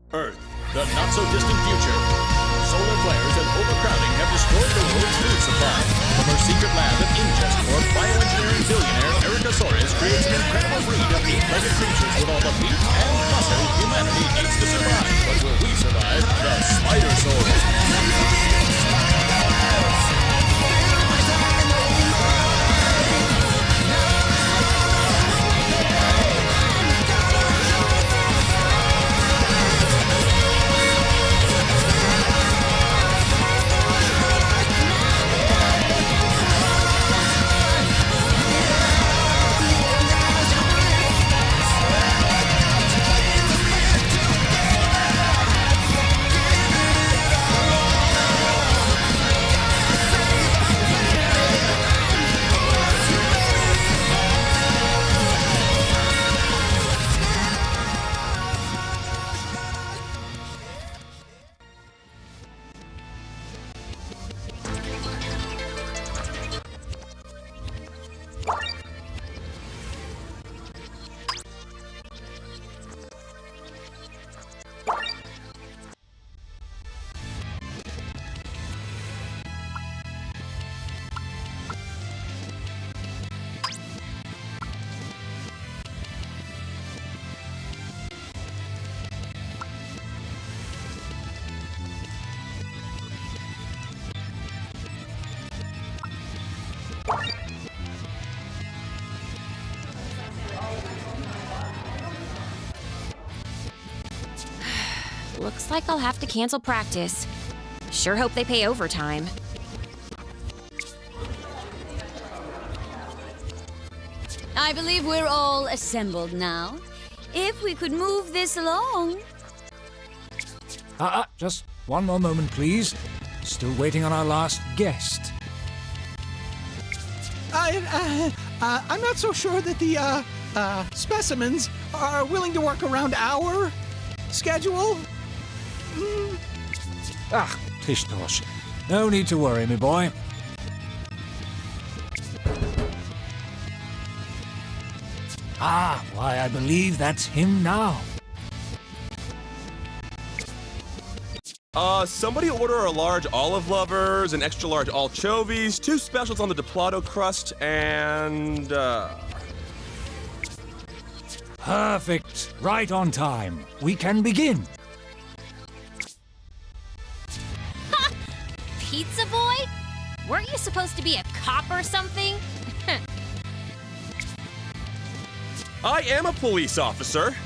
Earth, the not-so-distant future. Solar flares and overcrowding have destroyed the world's food supply. From her secret lab at InGestCorp, bioengineering billionaire Ericosaurus creates an incredible breed of eight-legged creatures with all the meat and muscle humanity needs to survive. But will we survive? The Spider-Saur. Looks like I'll have to cancel practice. Sure hope they pay overtime. I believe we're all assembled now. If we could move this along. Just one more moment, please. Still waiting on our last guest. I'm not so sure that the, specimens are willing to work around our schedule. Tish tosh. No need to worry, me boy. Why, I believe that's him now. Somebody order a large olive lovers, an extra large anchovies, 2 specials on the Diplado crust, and, Perfect. Right on time. We can begin. Pizza boy? Weren't you supposed to be a cop or something? I am a police officer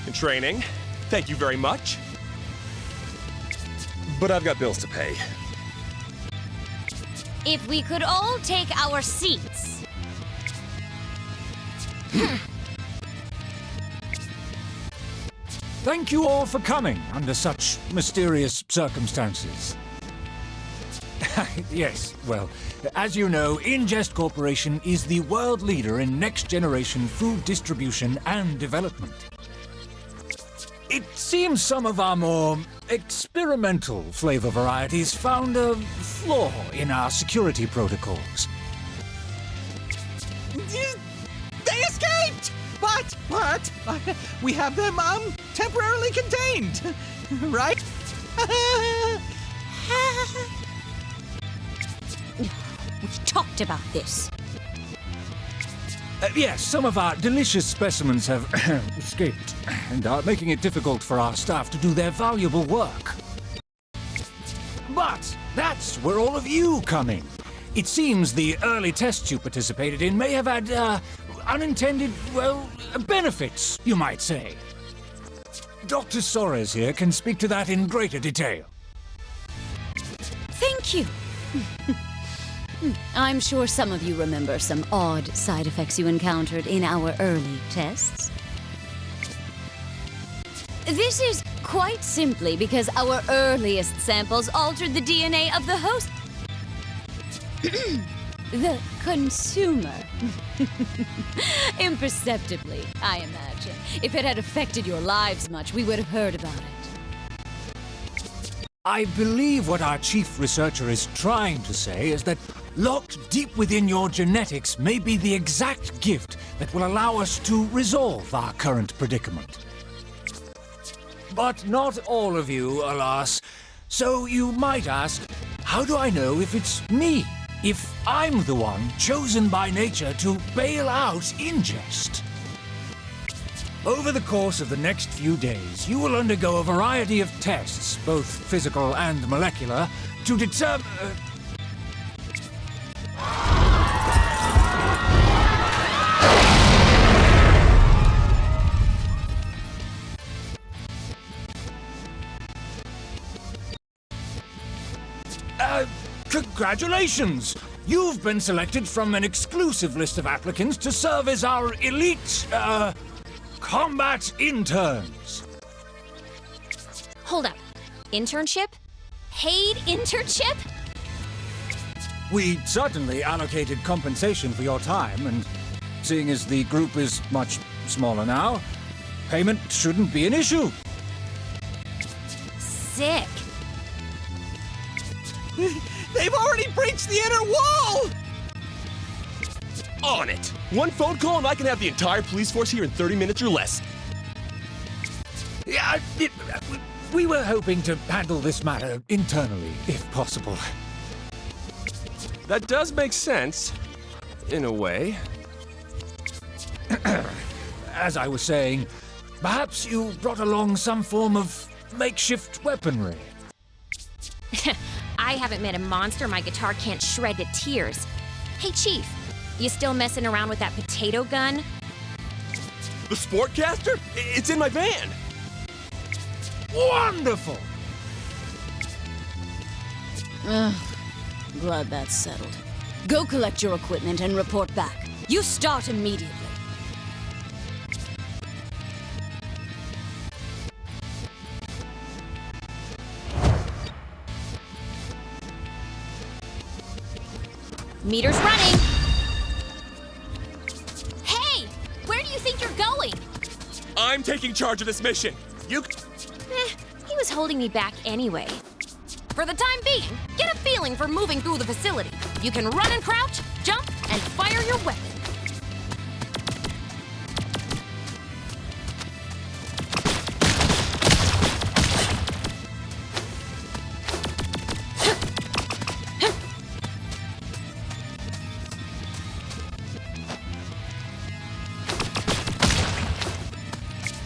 in training. Thank you very much. But I've got bills to pay. If we could all take our seats. Thank you all for coming under such mysterious circumstances. Yes, well, as you know, Ingest Corporation is the world leader in next-generation food distribution and development. It seems some of our more experimental flavor varieties found a flaw in our security protocols. They escaped! But we have them, temporarily contained, right? We talked about this. Yes, some of our delicious specimens have escaped and are making it difficult for our staff to do their valuable work. But that's where all of you come in. It seems the early tests you participated in may have had unintended, well, benefits, you might say. Dr. Soares here can speak to that in greater detail. Thank you. I'm sure some of you remember some odd side effects you encountered in our early tests. This is quite simply because our earliest samples altered the DNA of the host. The consumer. Imperceptibly, I imagine. If it had affected your lives much, we would have heard about it. I believe what our chief researcher is trying to say is that locked deep within your genetics may be the exact gift that will allow us to resolve our current predicament. but not all of you, alas. So you might ask, how do I know if it's me? If I'm the one chosen by nature to bail out Ingest? Over the course of the next few days, you will undergo a variety of tests, both physical and molecular, to determine... Congratulations! You've been selected from an exclusive list of applicants to serve as our elite, combat interns. Hold up. Internship? Paid internship? We certainly allocated compensation for your time, and seeing as the group is much smaller now, payment shouldn't be an issue. Sick. They've already breached the inner wall! On it! One phone call and I can have the entire police force here in 30 minutes or less. Yeah, we were hoping to handle this matter internally, if possible. That does make sense, in a way. As I was saying, perhaps you brought along some form of makeshift weaponry. I haven't met a monster my guitar can't shred to tears. Hey, Chief, you still messing around with that potato gun? The Sportcaster? It's in my van! Wonderful! Glad that's settled. Go collect your equipment and report back. You start immediately. Meter's running. Hey, where do you think you're going? I'm taking charge of this mission. You... He was holding me back anyway. For the time being, get a feeling for moving through the facility. You can run and crouch, jump, and fire your weapon.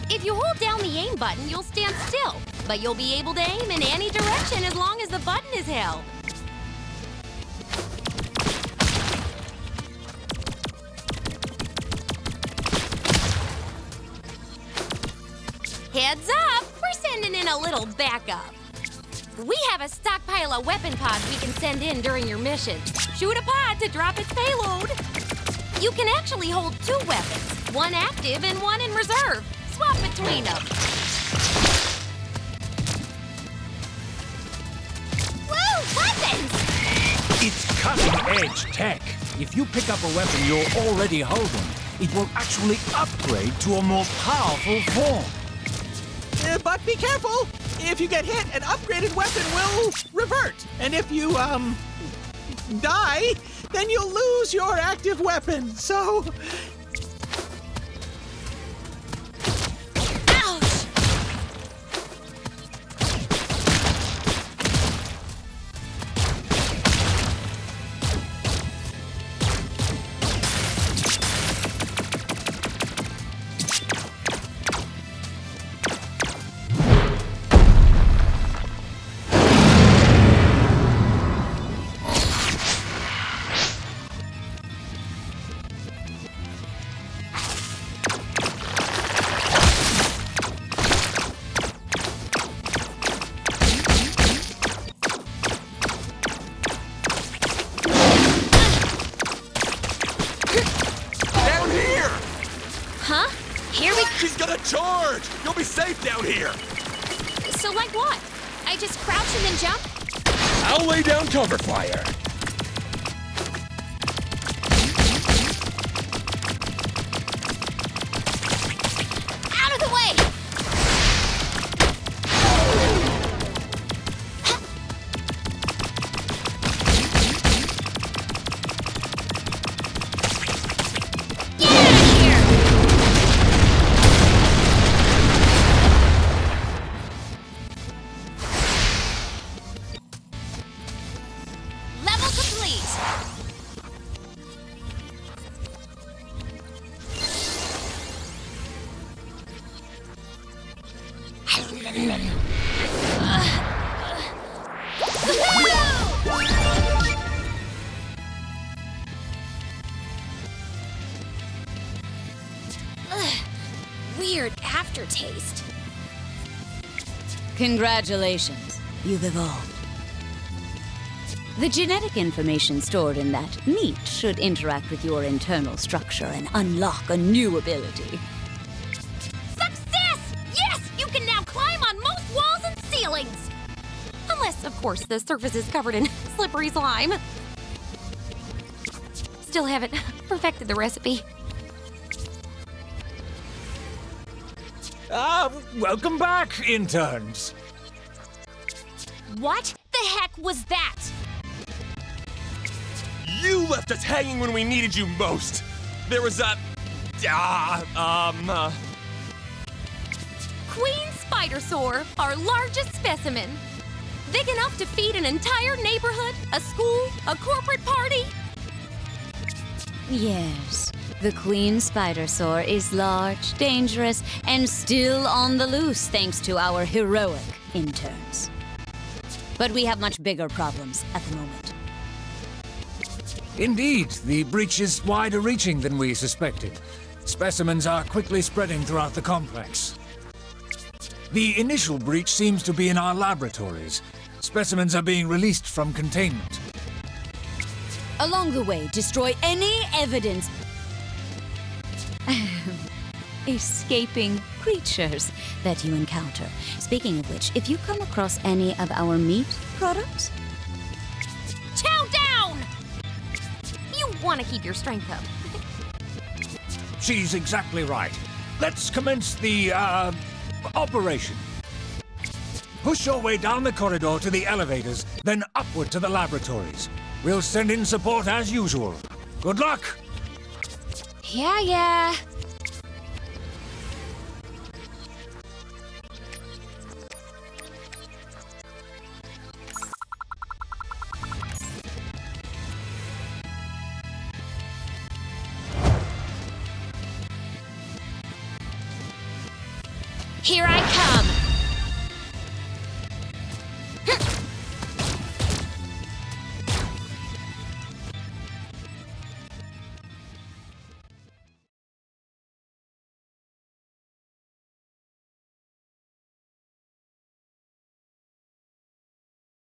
If you hold down the aim button, you'll stand still, but you'll be able to aim in any direction as long as the button is held. Heads up, we're sending in a little backup. We have a stockpile of weapon pods we can send in during your mission. Shoot a pod to drop its payload. You can actually hold 2 weapons, one active and one in reserve. Swap between them. Woo! Weapons! It's cutting-edge tech. If you pick up a weapon you're already holding, it will actually upgrade to a more powerful form. But be careful! If you get hit, an upgraded weapon will revert. And if you, die, then you'll lose your active weapon. So... Ouch! Down here! Huh? Here we... She's gonna charge! You'll be safe down here! So like what? I just crouch and then jump? I'll lay down cover fire. Out of the way! Get out of here! Weird aftertaste. Congratulations, you've evolved. The genetic information stored in that meat should interact with your internal structure and unlock a new ability. Success! Yes! You can now climb on most walls and ceilings! Unless, of course, the surface is covered in slippery slime. Still haven't perfected the recipe. Welcome back, interns. What the heck was that? You left us hanging when we needed you most. There was a... Queen Spidersaur, our largest specimen. Big enough to feed an entire neighborhood, a school, a corporate party. Yes, the Queen Spidersaur is large, dangerous, and still on the loose thanks to our heroic interns. But we have much bigger problems at the moment. Indeed, the breach is wider reaching than we suspected. Specimens are quickly spreading throughout the complex. The initial breach seems to be in our laboratories. Specimens are being released from containment. Along the way, destroy any evidence escaping creatures that you encounter. Speaking of which, if you come across any of our meat products, Chow down! You want to keep your strength up. She's exactly right. Let's commence the, operation. Push your way down the corridor to the elevators, then upward to the laboratories. We'll send in support as usual. Good luck! Yeah. Here I come!